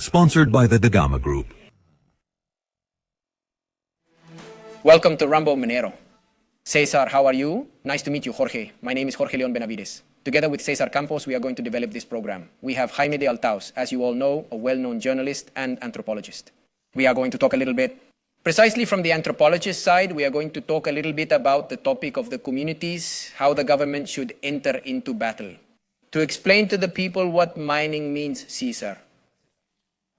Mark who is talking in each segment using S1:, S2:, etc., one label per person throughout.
S1: sponsored by the Dagama Group.
S2: Welcome to Rambo Minero. Cesar, how are you? Nice to meet you, Jorge. My name is Jorge Leon Benavides. Together with Cesar Campos, we are going to develop this program. We have Jaime de Althaus, as you all know, a well-known journalist and anthropologist. We are going to talk a little bit, precisely from the anthropologist side, we are going to talk a little bit about the topic of the communities, how the government should enter into battle. To explain to the people what mining means, Cesar.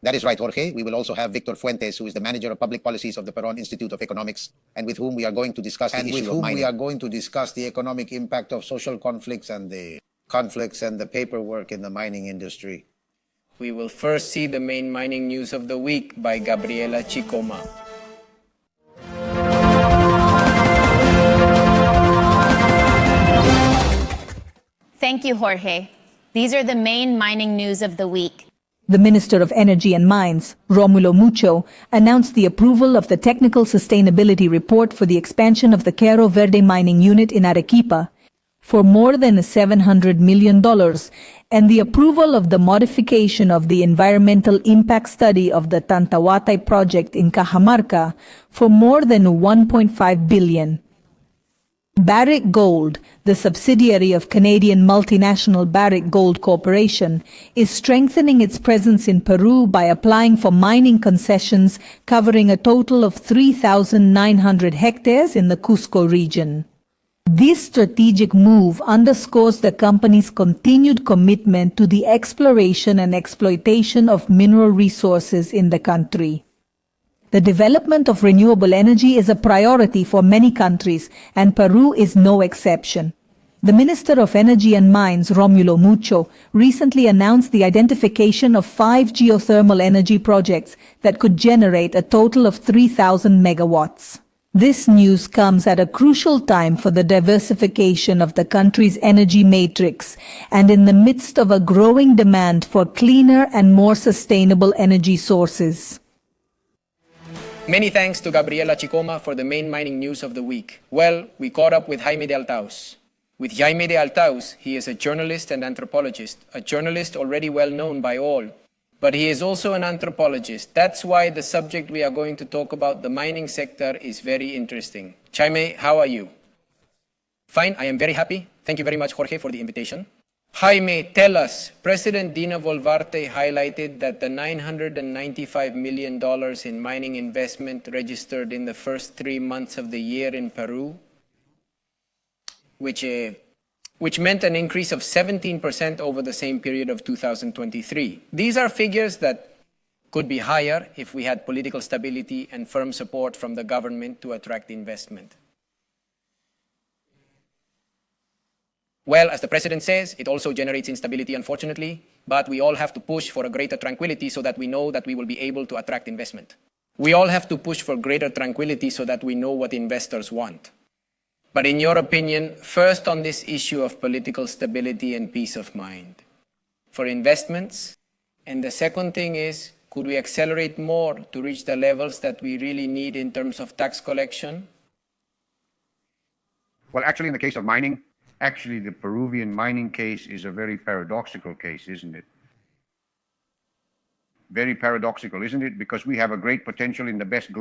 S3: That is right, Jorge. We will also have Victor Fuentes, who is the manager of public policies of the Peruvian Institute of Economics, and with whom we are going to discuss the issue of mining. We are going to discuss the economic impact of social conflicts and the paperwork in the mining industry.
S2: We will first see the main mining news of the week by Gabriela Chicoma.
S4: Thank you, Jorge. These are the main mining news of the week.
S5: The Minister of Energy and Mines, Romulo Mucho, announced the approval of the Technical Sustainability Report for the expansion of the Cerro Verde mining unit in Arequipa for more than $700 million, and the approval of the modification of the environmental impact study of the Tantahuatay project in Cajamarca for more than $1.5 billion. Barrick Gold, the subsidiary of Canadian multinational Barrick Gold Corporation, is strengthening its presence in Peru by applying for mining concessions covering a total of 3,900 hectares in the Cusco region. This strategic move underscores the company's continued commitment to the exploration and exploitation of mineral resources in the country. The development of renewable energy is a priority for many countries, and Peru is no exception. The Minister of Energy and Mines, Romulo Mucho, recently announced the identification of 5 geothermal energy projects that could generate a total of 3,000 megawatts. This news comes at a crucial time for the diversification of the country's energy matrix and in the midst of a growing demand for cleaner and more sustainable energy sources.
S2: Many thanks to Gabriela Chicoma for the main mining news of the week. Well, we caught up with Jaime de Althaus. With Jaime de Althaus, he is a journalist and anthropologist, a journalist already well known by all. But he is also an anthropologist. That's why the subject we are going to talk about, the mining sector, is very interesting. Jaime, how are you? Fine, I am very happy. Thank you very much, Jorge, for the invitation. Jaime, tell us, President Dina Boluarte highlighted that the $995 million in mining investment registered in the first 3 months of the year in Peru, which meant an increase of 17% over the same period of 2023. These are figures that could be higher if we had political stability and firm support from the government to attract investment. Well, as the President says, it also generates instability, unfortunately, but we all have to push for a greater tranquility so that we know that we will be able to attract investment. We all have to push for greater tranquility so that we know what investors want. But in your opinion, first on this issue of political stability and peace of mind, for investments, and the second thing is, could we accelerate more to reach the levels that we really need in terms of tax collection?
S6: Well, actually, in the case of mining, the Peruvian mining case is a very paradoxical case, isn't it? Very paradoxical, isn't it? Because we have a great potential in the best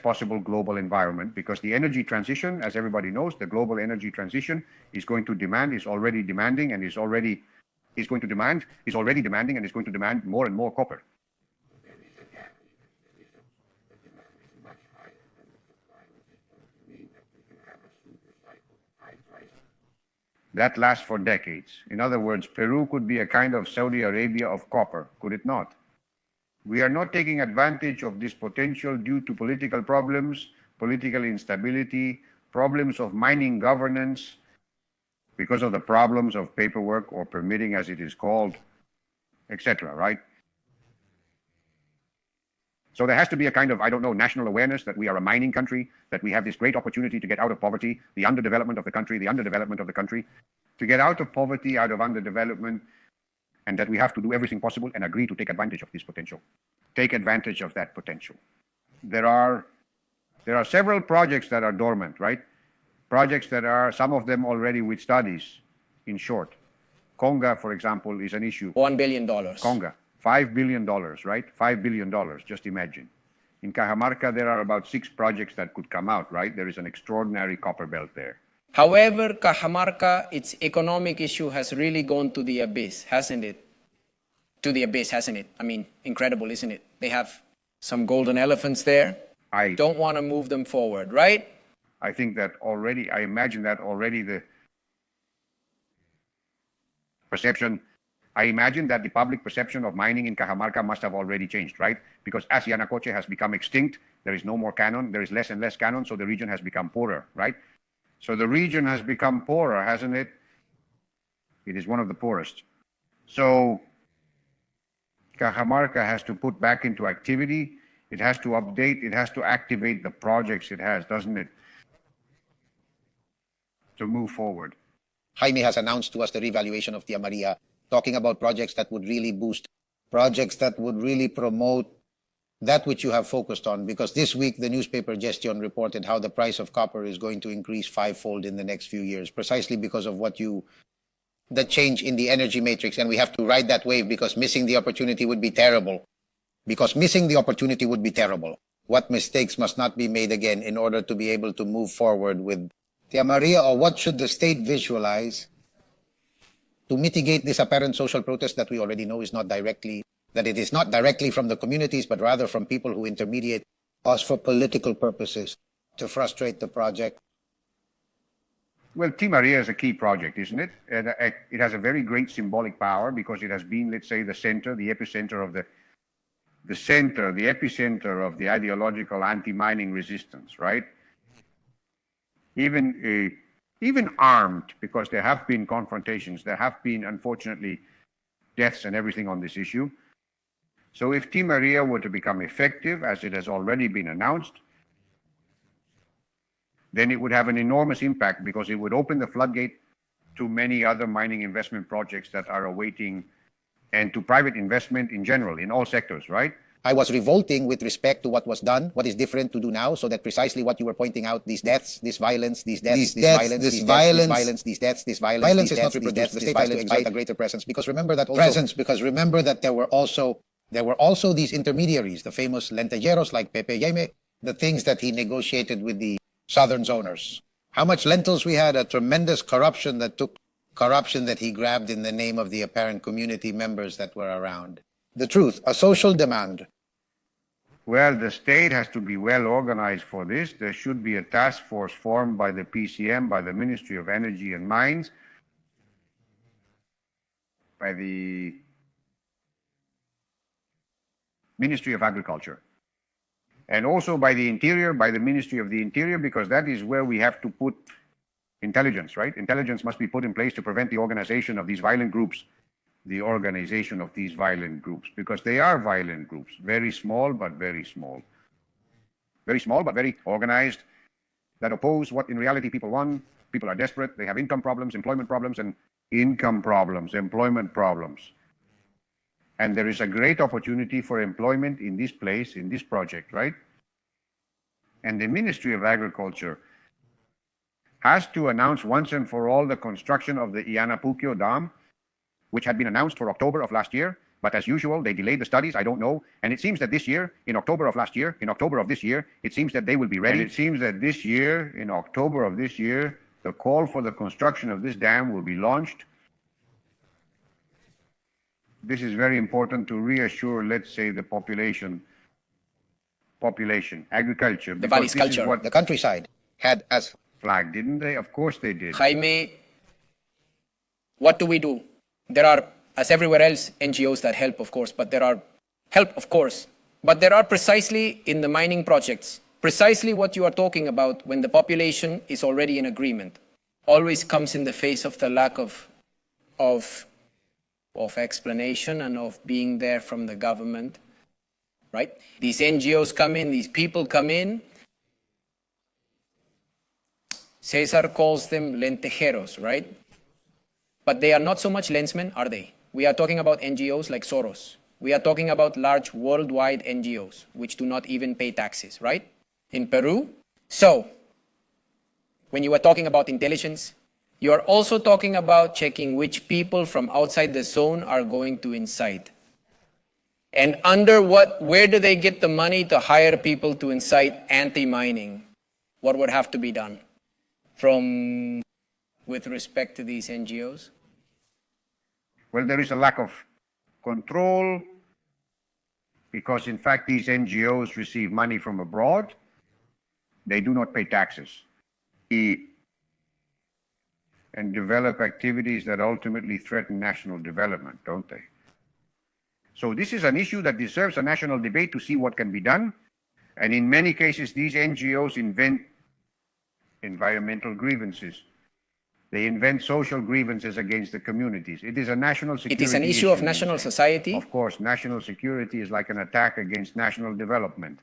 S6: possible global environment, because the energy transition, as everybody knows, the global energy transition is already demanding and is already demanding and is going to demand more and more copper. That lasts for decades. In other words, Peru could be a kind of Saudi Arabia of copper, could it not? We are not taking advantage of this potential due to political problems, political instability, problems of mining governance, because of the problems of paperwork or permitting, as it is called, etc., right? So there has to be a kind of, national awareness that we are a mining country, that we have this great opportunity to get out of poverty, the underdevelopment of the country, to get out of poverty, out of underdevelopment, and that we have to do everything possible and agree to take advantage of this potential. Take advantage of that potential. There are several projects that are dormant, right? Projects that are, some of them already with studies, in short. Conga, for example, is an issue.
S2: $1 billion.
S6: Conga. $5 billion, right? $5 billion, just imagine. In Cajamarca, there are about 6 projects that could come out, right? There is an extraordinary copper belt there.
S2: However, Cajamarca, its economic issue has really gone to the abyss, hasn't it? To the abyss, hasn't it? I mean, incredible, isn't it? They have some golden elephants there.
S6: I
S2: Don't want to move them forward, right?
S6: I think that already, I imagine that already the perception, I imagine that the public perception of mining in Cajamarca must have already changed, right? Because as Yanacocha has become extinct, there is no more canon, there is less and less canon, so the region has become poorer, right? So the region has become poorer, hasn't it? It is one of the poorest. So Cajamarca has to put back into activity, it has to update, it has to activate the projects it has, doesn't it? To move forward.
S3: Jaime has announced to us the revaluation of Tia Maria, talking about projects that would really boost, projects that would really promote that which you have focused on. Because this week, the newspaper Gestion reported how the price of copper is going to increase 5-fold in the next few years, precisely because of the change in the energy matrix. And we have to ride that wave because missing the opportunity would be terrible. What mistakes must not be made again in order to be able to move forward with Tia Maria, or what should the state visualize to mitigate this apparent social protest that we already know is not directly from the communities, but rather from people who intermediate us for political purposes to frustrate the project?
S6: Well, Tia Maria is a key project, isn't it? It has a very great symbolic power because it has been, let's say, the center, the epicenter of the ideological anti-mining resistance, right? Even armed, because there have been confrontations, there have been, unfortunately, deaths and everything on this issue. So if Tia Maria were to become effective, as it has already been announced, then it would have an enormous impact because it would open the floodgate to many other mining investment projects that are awaiting, and to private investment in general, in all sectors, right?
S3: I was revolting with respect to what was done, what is different to do now, so that precisely what you were pointing out, these deaths, this violence, this violence is not reproduced. The state has to exert a greater presence, because remember that there were also these intermediaries, the famous lentejeros like Pepe Jaime, the things that he negotiated with the southern zoners. How much lentils we had, a tremendous corruption that he grabbed in the name of the apparent community members that were around. The truth, a social demand.
S6: Well, the state has to be well organized for this. There should be a task force formed by the PCM, by the Ministry of Energy and Mines, by the Ministry of Agriculture, and also by the Interior, by the Ministry of the Interior, because that is where we have to put intelligence, right? Intelligence must be put in place to prevent the organization of these violent groups. Because they are violent groups, very small, but very small. Very small, but very organized, that oppose what in reality people want. People are desperate, they have income problems, employment problems. And there is a great opportunity for employment in this place, in this project, right? And the Ministry of Agriculture has to announce once and for all the construction of the Llanapuquio Dam, which had been announced for October of last year, but as usual, they delayed the studies, I don't know. And it seems that this year, in October of this year, it seems that they will be ready. And it seems that this year, in October of this year, the call for the construction of this dam will be launched. This is very important to reassure, let's say, the population, agriculture.
S2: The valley's culture.
S3: What the countryside had as
S6: flag, didn't they? Of course they did.
S2: Jaime, what do we do? There are, as everywhere else, NGOs that help, of course, but there are precisely in the mining projects, precisely what you are talking about when the population is already in agreement, always comes in the face of the lack of explanation and of being there from the government, right? These NGOs come in, these people come in. Cesar calls them lentejeros, right? But they are not so much lensmen, are they? We are talking about NGOs like Soros. We are talking about large worldwide NGOs, which do not even pay taxes, right? In Peru. So, when you are talking about intelligence, you are also talking about checking which people from outside the zone are going to inside. And where do they get the money to hire people to incite anti-mining? What would have to be done with respect to these NGOs?
S6: Well, there is a lack of control because, in fact, these NGOs receive money from abroad. They do not pay taxes and develop activities that ultimately threaten national development, don't they? So this is an issue that deserves a national debate to see what can be done. And in many cases, these NGOs invent environmental grievances. They invent social grievances against the communities. It is a national security
S2: It is an issue of national society.
S6: Of course, national security is like an attack against national development,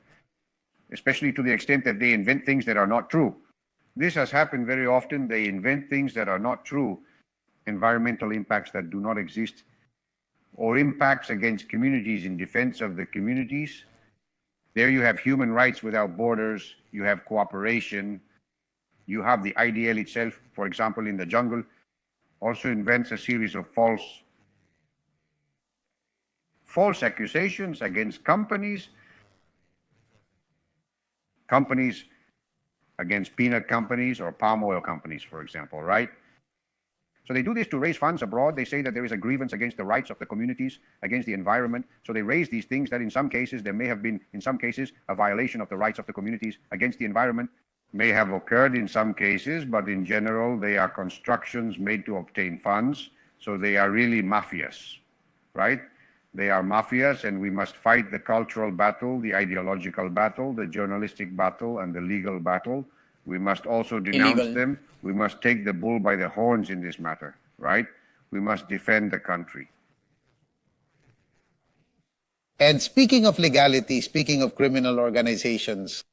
S6: especially to the extent that they invent things that are not true. This has happened very often. They invent things that are not true, environmental impacts that do not exist, or impacts against communities in defense of the communities. There you have human rights without borders, you have cooperation, you have the IDL itself, for example, in the jungle, also invents a series of false accusations against companies against peanut companies or palm oil companies, for example, right? So they do this to raise funds abroad. They say that there is a grievance against the rights of the communities, against the environment. So they raise these things that in some cases, there may have been, in some cases, a violation of the rights of the communities against the environment. May have occurred in some cases, but in general, they are constructions made to obtain funds. So they are really mafias, right? They are mafias, and we must fight the cultural battle, the ideological battle, the journalistic battle, and the legal battle. We must also denounce them. We must take the bull by the horns in this matter, right? We must defend the country.
S3: And speaking of legality, speaking of criminal organizations,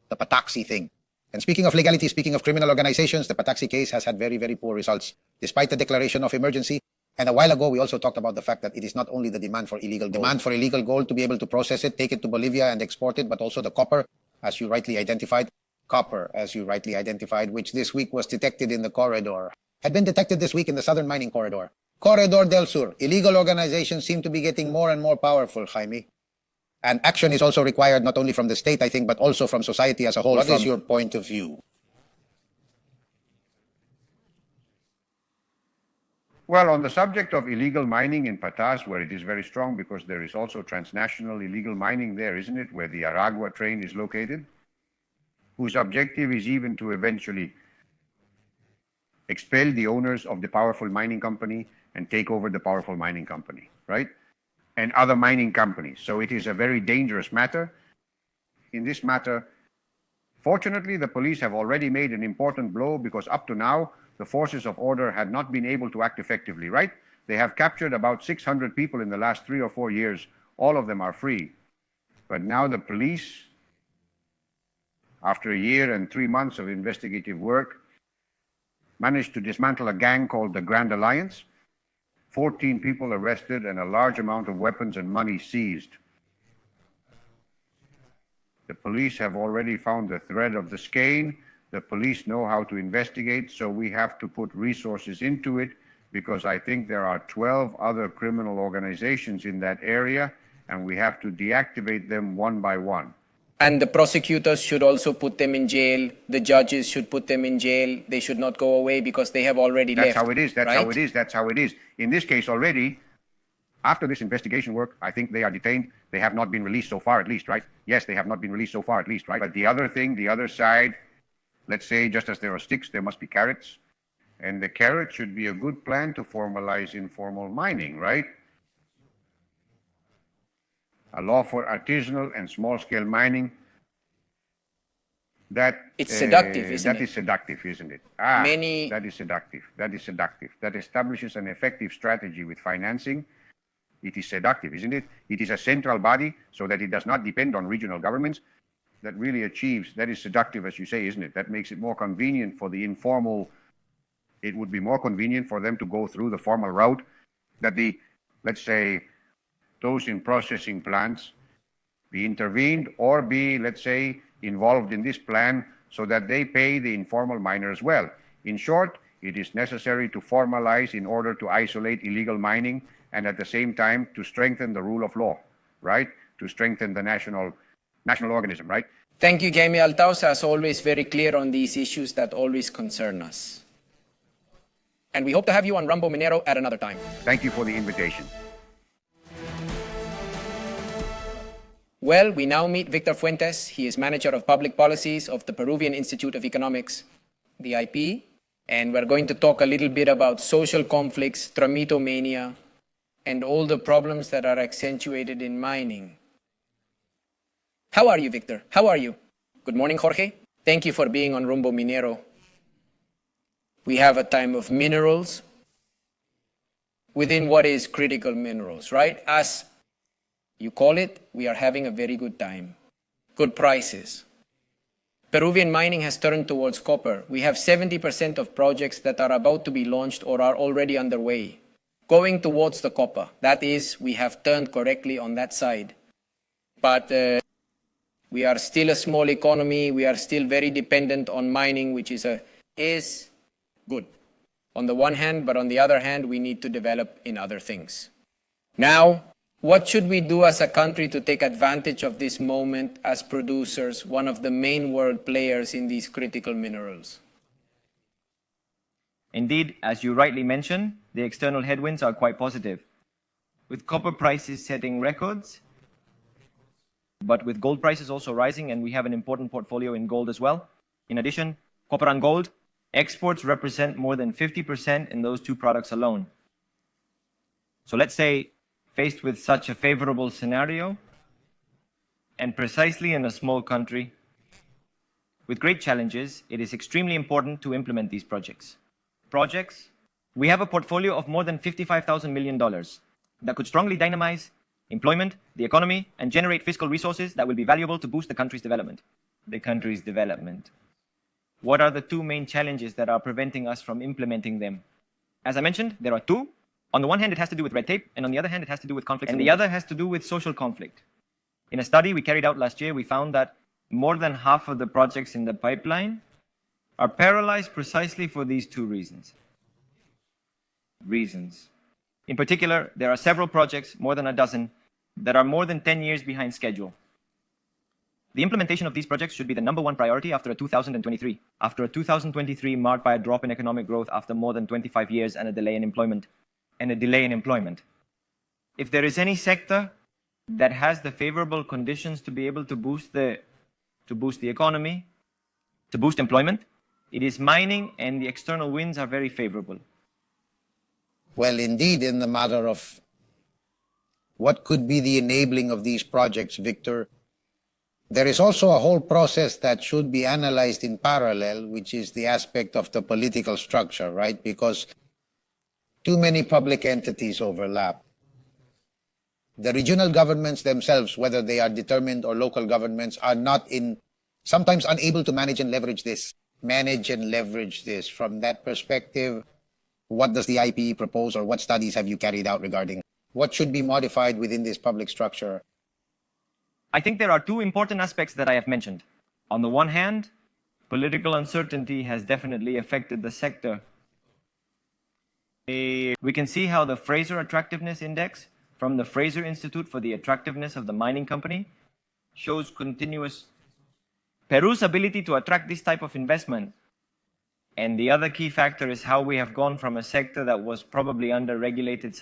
S3: the Pataxi thing. And speaking of legality, speaking of criminal organizations, the Pataxi case has had very, very poor results, despite the declaration of emergency. And a while ago, we also talked about the fact that it is not only the demand for illegal gold to be able to process it, take it to Bolivia and export it, but also the copper, as you rightly identified, which this week was detected in the corridor, had been detected this week in the southern mining corridor. Corredor del Sur. Illegal organizations seem to be getting more and more powerful, Jaime. And action is also required not only from the state, I think, but also from society as a whole. What is your point of view?
S6: Well, on the subject of illegal mining in Patas, where it is very strong because there is also transnational illegal mining there, isn't it, where the Aragua train is located, whose objective is even to eventually expel the owners of the powerful mining company and take over the powerful mining company, right? And other mining companies. So it is a very dangerous matter. In this matter, fortunately, the police have already made an important blow because up to now, the forces of order had not been able to act effectively, right? They have captured about 600 people in the last 3 or 4 years. All of them are free. But now the police, after a year and 3 months of investigative work, managed to dismantle a gang called the Grand Alliance. 14 people arrested and a large amount of weapons and money seized. The police have already found the thread of the skein. The police know how to investigate, so we have to put resources into it because I think there are 12 other criminal organizations in that area and we have to deactivate them one by one.
S2: And the prosecutors should also put them in jail. The judges should put them in jail. They should not go away because they have already left.
S6: That's how it is. That's
S2: right?
S6: how it is. That's how it is. In this case already, after this investigation work, I think they are detained. They have not been released so far at least, right? Yes, they have not been released so far at least, right? But the other thing, the other side, let's say just as there are sticks, there must be carrots. And the carrot should be a good plan to formalize informal mining, right? A law for artisanal and small-scale mining. It's
S2: seductive, isn't it?
S6: That is seductive, isn't it? That is seductive. That is seductive. That establishes an effective strategy with financing. It is seductive, isn't it? It is a central body so that it does not depend on regional governments. That really achieves, that is seductive, as you say, isn't it? That makes it more convenient for the informal. It would be more convenient for them to go through the formal route that let's say, those in processing plants be intervened or be, let's say, involved in this plan so that they pay the informal miner as well. In short, it is necessary to formalize in order to isolate illegal mining and at the same time to strengthen the rule of law. right, to strengthen the national organism, right?
S2: Thank you, Jaime de Althaus, as always very clear on these issues that always concern us. And we hope to have you on Rumbo Minero at another time.
S6: Thank you for the invitation.
S2: Well, we now meet Victor Fuentes. He is Manager of Public Policies of the Peruvian Institute of Economics, the IP, and we're going to talk a little bit about social conflicts, tramitomania, and all the problems that are accentuated in mining. How are you, Victor? How are you? Good morning, Jorge. Thank you for being on Rumbo Minero. We have a time of minerals within what is critical minerals, right? As you call it, we are having a very good time. Good prices. Peruvian mining has turned towards copper. We have 70% of projects that are about to be launched or are already underway, going towards the copper. That is, we have turned correctly on that side. But we are still a small economy. We are still very dependent on mining, which is good on the one hand, but on the other hand, we need to develop in other things. Now, what should we do as a country to take advantage of this moment as producers, one of the main world players in these critical minerals?
S1: Indeed, as you rightly mentioned, the external headwinds are quite positive, with copper prices setting records, but with gold prices also rising, and we have an important portfolio in gold as well. In addition, copper and gold exports represent more than 50% in those two products alone. So let's say, faced with such a favorable scenario, and precisely in a small country with great challenges, it is extremely important to implement these projects. We have a portfolio of more than $55,000 million that could strongly dynamize employment, the economy, and generate fiscal resources that will be valuable to boost the country's development. What are the two main challenges that are preventing us from implementing them? As I mentioned, there are two. On the one hand, it has to do with red tape, and on the other hand, it has to do with conflict. And the other has to do with social conflict. In a study we carried out last year, we found that more than half of the projects in the pipeline are paralyzed precisely for these two reasons. In particular, there are several projects, more than a dozen, that are more than 10 years behind schedule. The implementation of these projects should be the number one priority after a 2023 marked by a drop in economic growth after more than 25 years and a delay in employment. If there is any sector that has the favorable conditions to be able to boost the economy, to boost employment, it is mining, and the external winds are very favorable.
S3: Well, indeed, in the matter of what could be the enabling of these projects, Victor, there is also a whole process that should be analyzed in parallel, which is the aspect of the political structure, right? Because too many public entities overlap. The regional governments themselves, whether they are determined or local governments, are sometimes unable to manage and leverage this. From that perspective, what does the IPE propose, or what studies have you carried out regarding what should be modified within this public structure?
S1: I think there are two important aspects that I have mentioned. On the one hand, political uncertainty has definitely affected the sector. We can see how the Fraser Attractiveness Index from the Fraser Institute for the Attractiveness of the Mining Company shows continuous Peru's ability to attract this type of investment. And the other key factor is how we have gone from a sector that was probably under-regulated a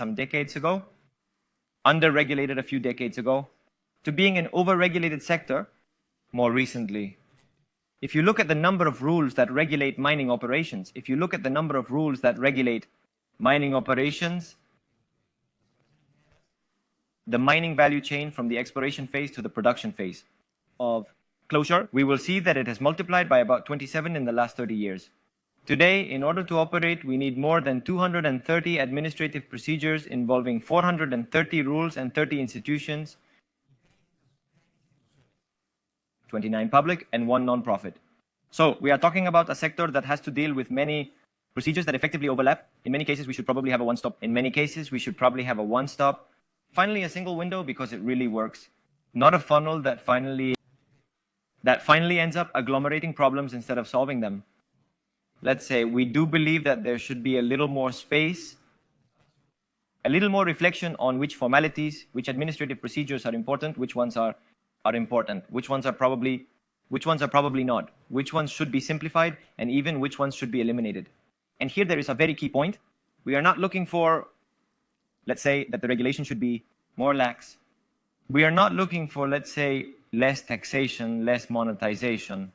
S1: few decades ago, to being an over-regulated sector more recently. If you look at the number of rules that regulate mining operations, the mining value chain from the exploration phase to the production phase of closure, we will see that it has multiplied by about 27 in the last 30 years. Today, in order to operate, we need more than 230 administrative procedures involving 430 rules and 30 institutions, 29 public and 1 non-profit. So we are talking about a sector that has to deal with many procedures that effectively overlap. In many cases, we should probably have a one-stop. Finally, a single window because it really works. Not a funnel that finally ends up agglomerating problems instead of solving them. Let's say we do believe that there should be a little more space a little more reflection on which formalities, which administrative procedures are important, which ones are important, which ones are probably not, which ones should be simplified, and even which ones should be eliminated. And here there is a very key point. We are not looking for, let's say, that the regulation should be more lax. We are not looking for, let's say, less taxation, less monetization.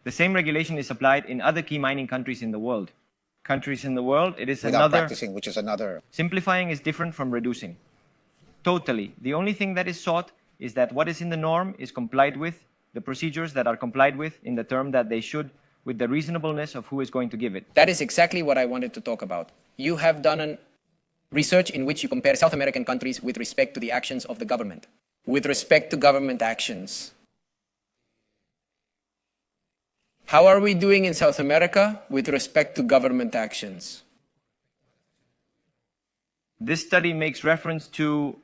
S1: The same regulation is applied in other key mining countries in the world. It is
S3: Without
S1: another.
S3: practicing, which is another.
S1: Simplifying is different from reducing. Totally. The only thing that is sought is that what is in the norm is complied with, the procedures that are complied with in the term that they should, with the reasonableness of who is going to give it.
S2: That is exactly what I wanted to talk about. You have done an research in which you compare South American countries with respect to the actions of the government, with respect to government actions. How are we doing in South America with respect to government actions?
S1: This study makes reference to,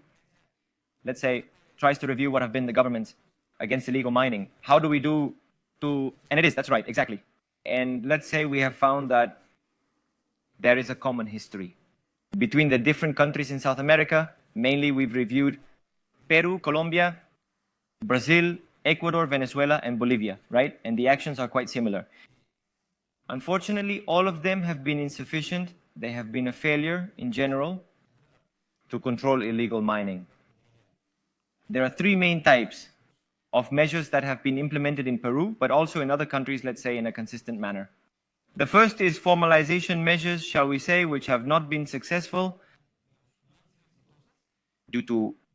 S1: let's say, tries to review what have been the governments against illegal mining. How do we do to, and it is, that's right, exactly. And let's say we have found that there is a common history between the different countries in South America. Mainly we've reviewed Peru, Colombia, Brazil, Ecuador, Venezuela, and Bolivia, right? And the actions are quite similar. Unfortunately, all of them have been insufficient. They have been a failure in general to control illegal mining. There are three main types of measures that have been implemented in Peru, but also in other countries, let's say, in a consistent manner. The first is formalization measures, shall we say, which have not been successful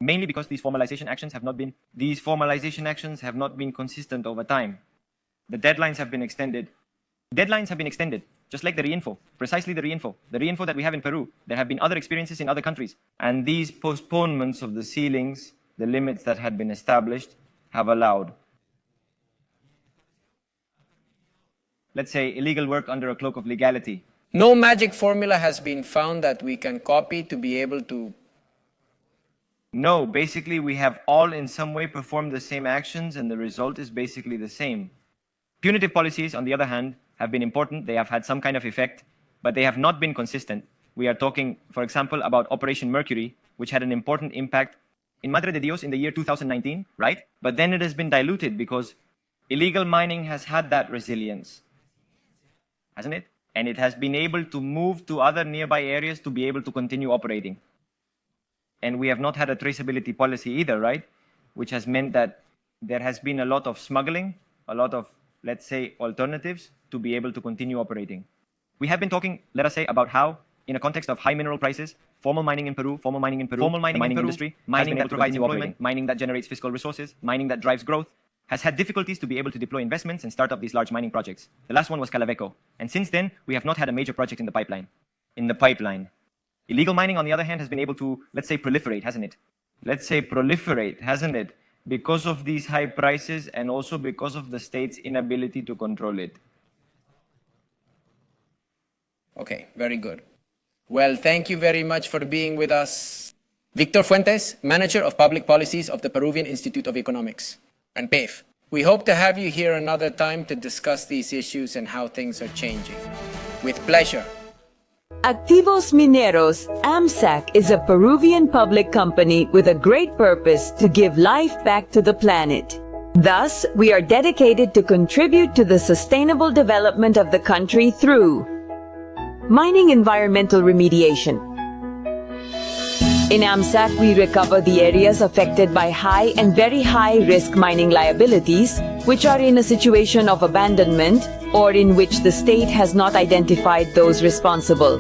S1: mainly because these formalization actions have not been consistent over time. The deadlines have been extended. Just like the reinfo, precisely the reinfo that we have in Peru. There have been other experiences in other countries. And these postponements of the ceilings, the limits that had been established, have allowed, let's say, illegal work under a cloak of legality.
S2: No magic formula has been found that we can copy to be able to.
S1: No, basically we have all in some way performed the same actions and the result is basically the same. Punitive policies, on the other hand, have been important. They have had some kind of effect, but they have not been consistent. We are talking, for example, about Operation Mercury, which had an important impact in Madre de Dios in the year 2019, right? But then it has been diluted because illegal mining has had that resilience, hasn't it? And it has been able to move to other nearby areas to be able to continue operating. And we have not had a traceability policy either, right? Which has meant that there has been a lot of smuggling, a lot of, let's say, alternatives to be able to continue operating. We have been talking, let us say, about how, in a context of high mineral prices, formal mining in Peru, the mining industry, mining that provides employment, mining that generates fiscal resources, mining that drives growth, has had difficulties to be able to deploy investments and start up these large mining projects. The last one was Calaveco. And since then, we have not had a major project in the pipeline. Illegal mining, on the other hand, has been able to, let's say, proliferate, hasn't it? Because of these high prices and also because of the state's inability to control it.
S2: Okay, very good. Well, thank you very much for being with us. Victor Fuentes, Manager of Public Policies of the Peruvian Institute of Economics, and PEF. We hope to have you here another time to discuss these issues and how things are changing. With pleasure.
S7: Activos Mineros, AMSAC, is a Peruvian public company with a great purpose to give life back to the planet. Thus, we are dedicated to contribute to the sustainable development of the country through mining environmental remediation. In AMSAC, we recover the areas affected by high and very high risk mining liabilities, which are in a situation of abandonment or in which the state has not identified those responsible.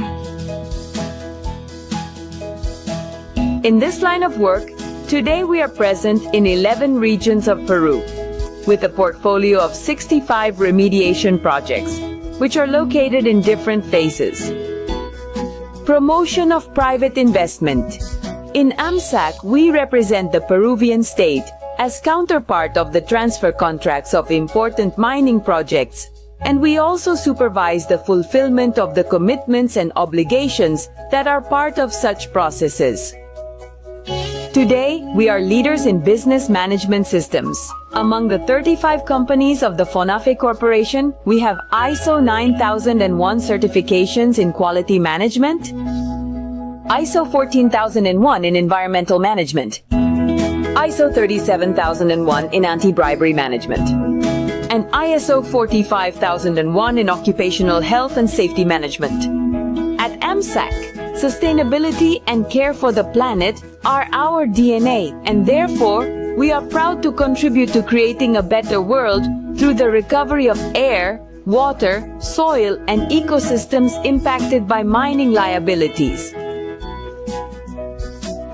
S7: In this line of work, today we are present in 11 regions of Peru, with a portfolio of 65 remediation projects, which are located in different phases. Promotion of private investment. In AMSAC, we represent the Peruvian state as counterpart of the transfer contracts of important mining projects, and we also supervise the fulfillment of the commitments and obligations that are part of such processes. Today, we are leaders in business management systems. Among the 35 companies of the FONAFE Corporation, we have ISO 9001 certifications in quality management, 2 ISO 14001 in environmental management, ISO 37001 in anti-bribery management, and ISO 45001 in occupational health and safety management. At AMSAC, sustainability and care for the planet are our DNA, and therefore, we are proud to contribute to creating a better world through the recovery of air, water, soil, and ecosystems impacted by mining liabilities.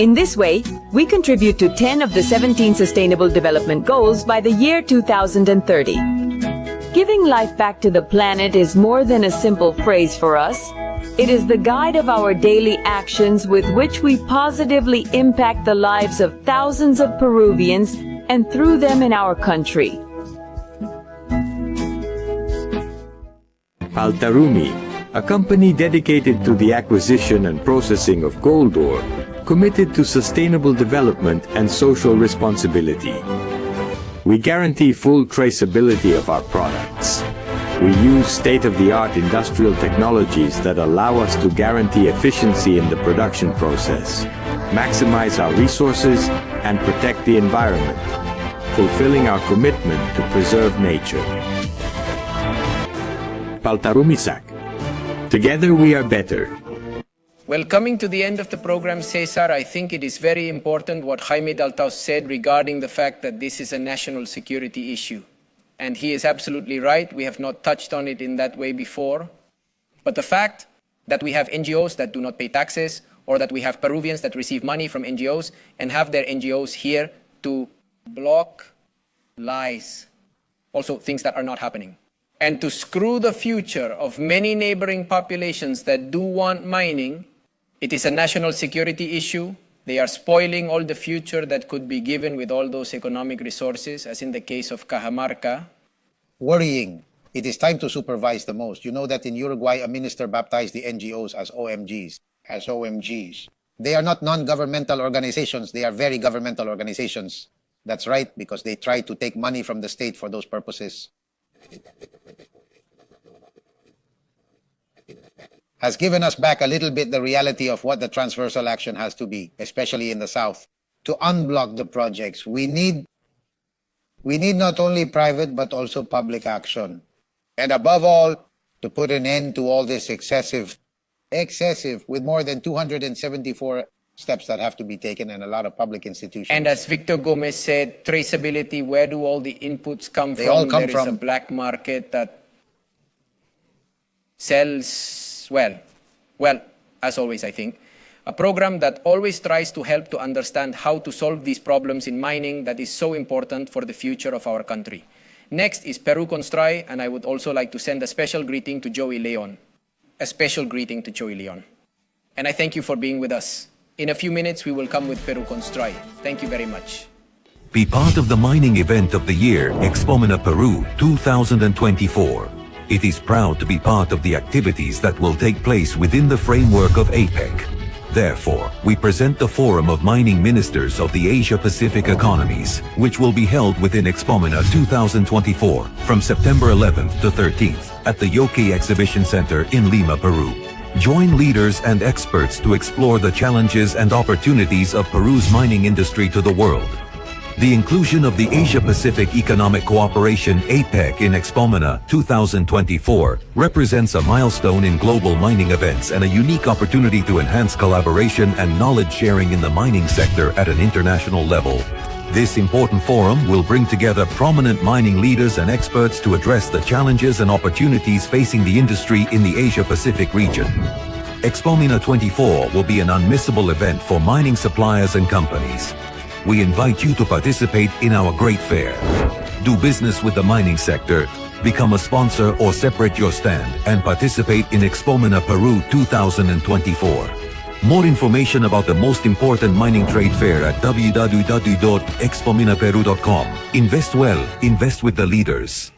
S7: In this way, we contribute to 10 of the 17 Sustainable Development Goals by the year 2030. Giving life back to the planet is more than a simple phrase for us. It is the guide of our daily actions with which we positively impact the lives of thousands of Peruvians and through them in our country.
S8: Altarumi, a company dedicated to the acquisition and processing of gold ore, committed to sustainable development and social responsibility. We guarantee full traceability of our products. We use state-of-the-art industrial technologies that allow us to guarantee efficiency in the production process, maximize our resources, and protect the environment, fulfilling our commitment to preserve nature. Paltarumisak. Together we are better.
S2: Well, coming to the end of the program, Cesar, I think it is very important what Jaime de Althaus said regarding the fact that this is a national security issue. And he is absolutely right. We have not touched on it in that way before. But the fact that we have NGOs that do not pay taxes, or that we have Peruvians that receive money from NGOs and have their NGOs here to block lies, also things that are not happening, and to screw the future of many neighboring populations that do want mining, it is a national security issue. They are spoiling all the future that could be given with all those economic resources, as in the case of Cajamarca.
S3: Worrying. It is time to supervise the most. You know that in Uruguay, a minister baptized the NGOs as OMGs. As OMGs. They are not non-governmental organizations. They are very governmental organizations. That's right, because they try to take money from the state for those purposes. Has given us back a little bit the reality of what the transversal action has to be, especially in the South. To unblock the projects, we need not only private but also public action. And above all, to put an end to all this excessive, with more than 274 steps that have to be taken and a lot of public institutions.
S2: And as Victor Gomez said, traceability, where do all the inputs come from?
S3: All come
S2: there is a black market that sells, well, as always, I think, a program that always tries to help to understand how to solve these problems in mining that is so important for the future of our country. Next is Peru Construye, and I would also like to send a special greeting to Joey Leon. A special greeting to Joey Leon. And I thank you for being with us. In a few minutes, we will come with Peru Construye. Thank you very much.
S9: Be part of the mining event of the year, Expomina Peru 2024. It is proud to be part of the activities that will take place within the framework of APEC. Therefore, we present the Forum of Mining Ministers of the Asia-Pacific Economies, which will be held within Expomina 2024 from September 11th to 13th at the Yoki Exhibition Center in Lima, Peru. Join leaders and experts to explore the challenges and opportunities of Peru's mining industry to the world. The inclusion of the Asia-Pacific Economic Cooperation APEC in Expomina 2024 represents a milestone in global mining events and a unique opportunity to enhance collaboration and knowledge sharing in the mining sector at an international level. This important forum will bring together prominent mining leaders and experts to address the challenges and opportunities facing the industry in the Asia-Pacific region. Expomina 24 will be an unmissable event for mining suppliers and companies. We invite you to participate in our great fair. Do business with the mining sector, become a sponsor or separate your stand and participate in Expomina Peru 2024. More information about the most important mining trade fair at www.expominaperu.com. Invest well, invest with the leaders.